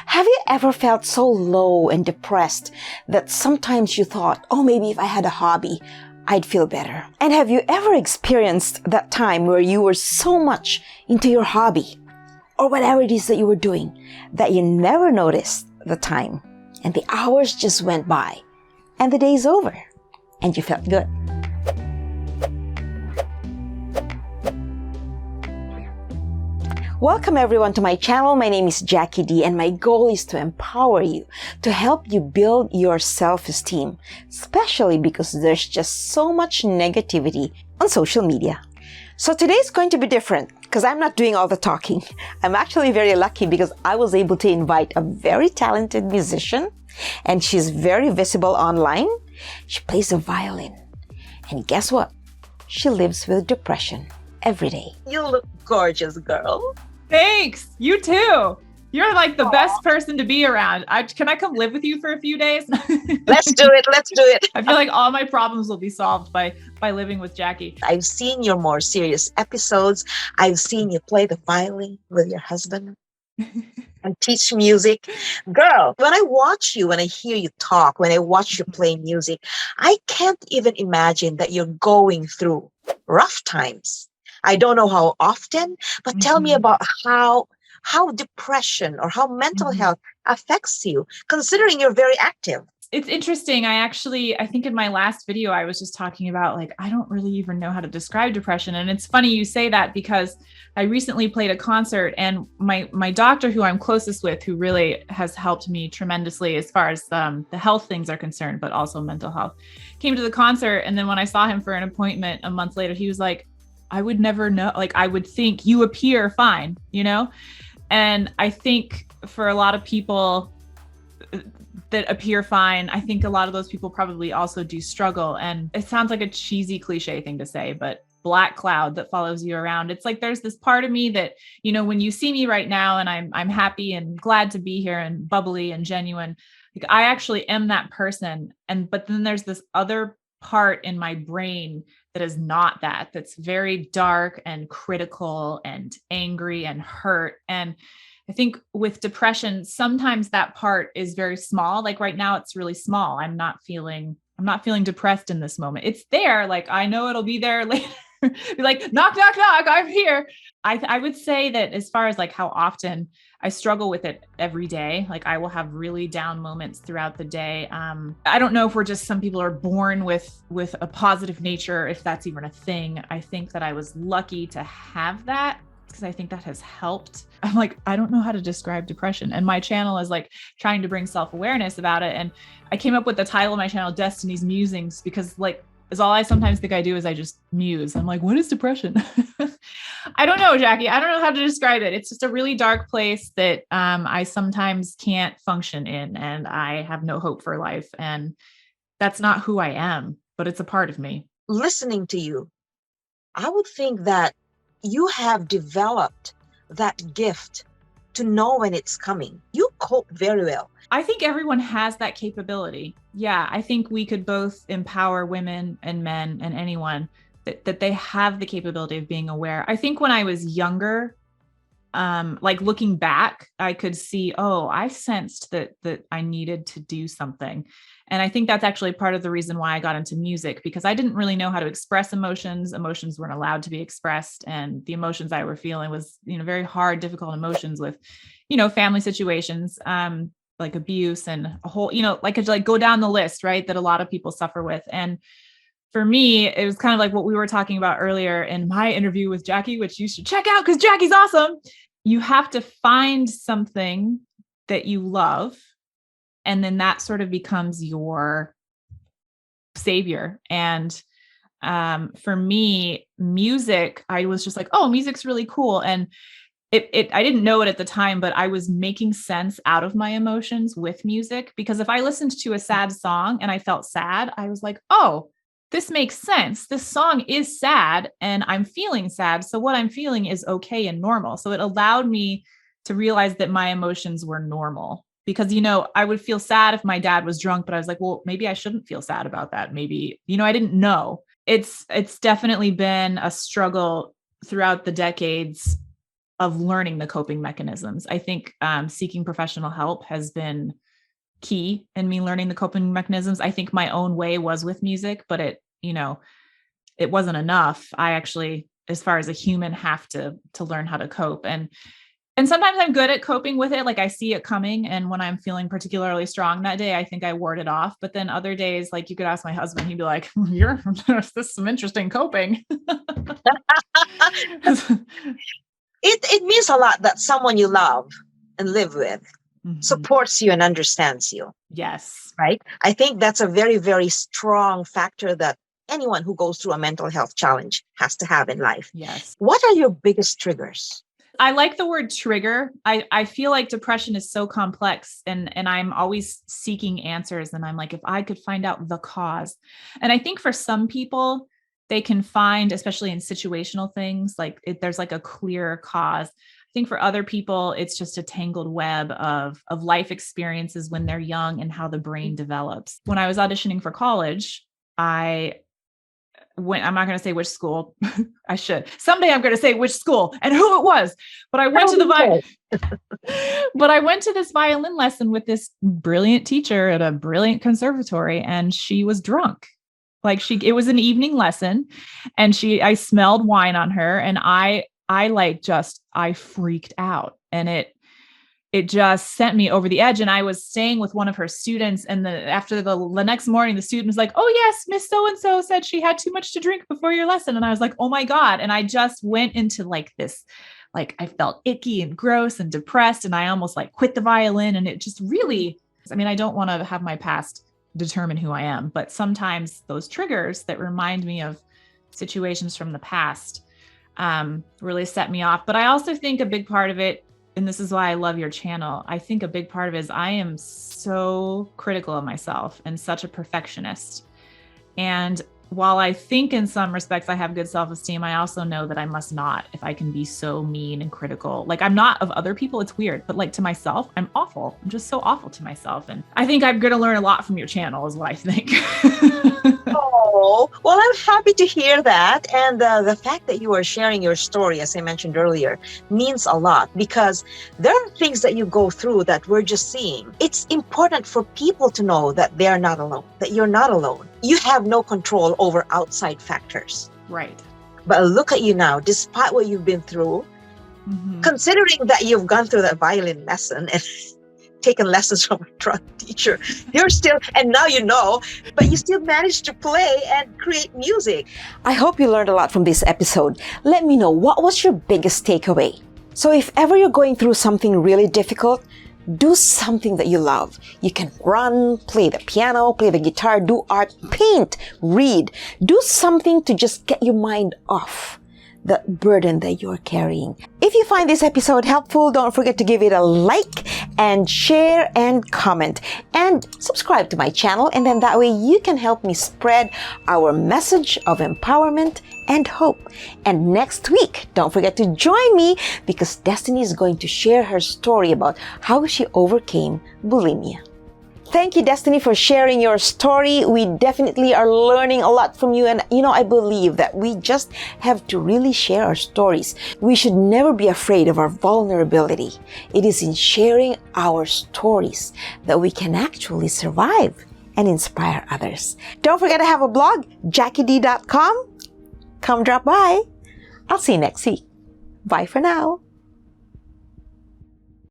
Have you ever felt so low and depressed that sometimes you thought, oh, maybe if I had a hobby, I'd feel better? And have you ever experienced that time where you were so much into your hobby or whatever it is that you were doing that you never noticed the time and the hours just went by and the day's over and you felt good? Welcome everyone to my channel. My name is Jackie D and my goal is to empower you, to help you build your self-esteem, especially because there's just so much negativity on social media. So today's going to be different because I'm not doing all the talking. I'm actually very lucky because I was able to invite a very talented musician and she's very visible online. She plays the violin. And guess what? She lives with depression every day. You look gorgeous, girl. Thanks. You too. You're like the best person to be around. Can I come live with you for a few days? Let's do it. Let's do it. I feel like all my problems will be solved by living with Jackie. I've seen your more serious episodes. I've seen you play the violin with your husband and teach music. Girl, when I watch you, when I hear you talk, when I watch you play music, I can't even imagine that you're going through rough times. I don't know how often, but tell me about how depression or how mental health affects you, considering you're very active. It's interesting. I think in my last video, I was just talking about like, I don't really even know how to describe depression. And it's funny you say that because I recently played a concert and my doctor, who I'm closest with, who really has helped me tremendously as far as the health things are concerned, but also mental health, came to the concert. And then when I saw him for an appointment a month later, he was like, I would never know. Like, I would think you appear fine, you know? And I think for a lot of people that appear fine, I think a lot of those people probably also do struggle. And it sounds like a cheesy cliche thing to say, but black cloud that follows you around. It's like, there's this part of me that, you know, when you see me right now and I'm happy and glad to be here and bubbly and genuine, like I actually am that person. But then there's this other part in my brain that is not that, that's very dark and critical and angry and hurt. And I think with depression, sometimes that part is very small. Like right now, it's really small. I'm not feeling depressed in this moment. It's there. Like, I know it'll be there later. Be like, knock, knock, knock, I'm here. I would say that as far as like how often I struggle with it every day, like I will have really down moments throughout the day. I don't know if some people are born with a positive nature, if that's even a thing. I think that I was lucky to have that because I think that has helped. I'm like, I don't know how to describe depression. And my channel is like trying to bring self-awareness about it. And I came up with the title of my channel, Destiny's Musings, because like, is all I sometimes think I do is I just muse. I'm like, what is depression? I don't know, Jackie. I don't know how to describe it. It's just a really dark place that I sometimes can't function in, and I have no hope for life. And that's not who I am, but it's a part of me. Listening to you, I would think that you have developed that gift to know when it's coming. You cope very well. I think everyone has that capability. Yeah, I think we could both empower women and men and anyone that they have the capability of being aware. I think when I was younger, like looking back, I could see, oh, I sensed that I needed to do something. And I think that's actually part of the reason why I got into music, because I didn't really know how to express emotions. Emotions weren't allowed to be expressed. And the emotions I were feeling was, you know, very hard, difficult emotions with, you know, family situations, like abuse and a whole, you know, like go down the list, right? That a lot of people suffer with. And for me, it was kind of like what we were talking about earlier in my interview with Jackie, which you should check out because Jackie's awesome. You have to find something that you love, and then that sort of becomes your savior. And for me, music, I was just like, oh, music's really cool. And I didn't know it at the time, but I was making sense out of my emotions with music, because if I listened to a sad song and I felt sad, I was like, oh, this makes sense. This song is sad and I'm feeling sad. So what I'm feeling is okay and normal. So it allowed me to realize that my emotions were normal, because, you know, I would feel sad if my dad was drunk, but I was like, well, maybe I shouldn't feel sad about that. Maybe, you know, I didn't know. It's definitely been a struggle throughout the decades of learning the coping mechanisms. I think seeking professional help has been key in me learning the coping mechanisms. I think my own way was with music, but it wasn't enough. I actually, as far as a human, have to learn how to cope. And sometimes I'm good at coping with it. Like I see it coming. And when I'm feeling particularly strong that day, I think I ward it off. But then other days, like you could ask my husband, he'd be like, this is some interesting coping. It means a lot that someone you love and live with Mm-hmm. supports you and understands you. Yes. Right? I think that's a very, very strong factor that anyone who goes through a mental health challenge has to have in life. Yes. What are your biggest triggers? I like the word trigger. I feel like depression is so complex and I'm always seeking answers. And I'm like, if I could find out the cause. And I think for some people, they can find, especially in situational things, like there's like a clear cause. I think for other people, it's just a tangled web of life experiences when they're young and how the brain develops. When I was auditioning for college, I'm not going to say which school. I should. Someday I'm going to say which school and who it was. But I went I went to this violin lesson with this brilliant teacher at a brilliant conservatory, and she was drunk. It was an evening lesson, and I smelled wine on her, and I freaked out, and it just sent me over the edge. And I was staying with one of her students. And after the next morning, the student was like, oh yes, Miss So-and-so said she had too much to drink before your lesson. And I was like, oh my God. And I just went into this, I felt icky and gross and depressed. And I almost quit the violin. And it just really, I don't want to have my past determine who I am, but sometimes those triggers that remind me of situations from the past really set me off. But I also think a big part of it, and this is why I love your channel, I think a big part of it is I am so critical of myself and such a perfectionist. And while I think in some respects I have good self-esteem, I also know that I must not, if I can be so mean and critical. I'm not of other people, it's weird, but to myself, I'm awful. I'm just so awful to myself. And I think I'm going to learn a lot from your channel is what I think. Oh, well, I'm happy to hear that. And the fact that you are sharing your story, as I mentioned earlier, means a lot, because there are things that you go through that we're just seeing. It's important for people to know that they're not alone, that you're not alone. You have no control over outside factors. Right. But look at you now, despite what you've been through, considering that you've gone through that violin lesson and taken lessons from a drunk teacher, you're still, and now but you still managed to play and create music. I hope you learned a lot from this episode. Let me know, what was your biggest takeaway? So if ever you're going through something really difficult, do something that you love. You can run, play the piano, play the guitar, do art, paint, read. Do something to just get your mind off the burden that you're carrying. If you find this episode helpful, don't forget to give it a like and share and comment and subscribe to my channel. And then that way you can help me spread our message of empowerment and hope. And next week, don't forget to join me because Destiny is going to share her story about how she overcame bulimia. Thank you, Destiny, for sharing your story. We definitely are learning a lot from you. And, I believe that we just have to really share our stories. We should never be afraid of our vulnerability. It is in sharing our stories that we can actually survive and inspire others. Don't forget to have a blog, JackieD.com. Come drop by. I'll see you next week. Bye for now.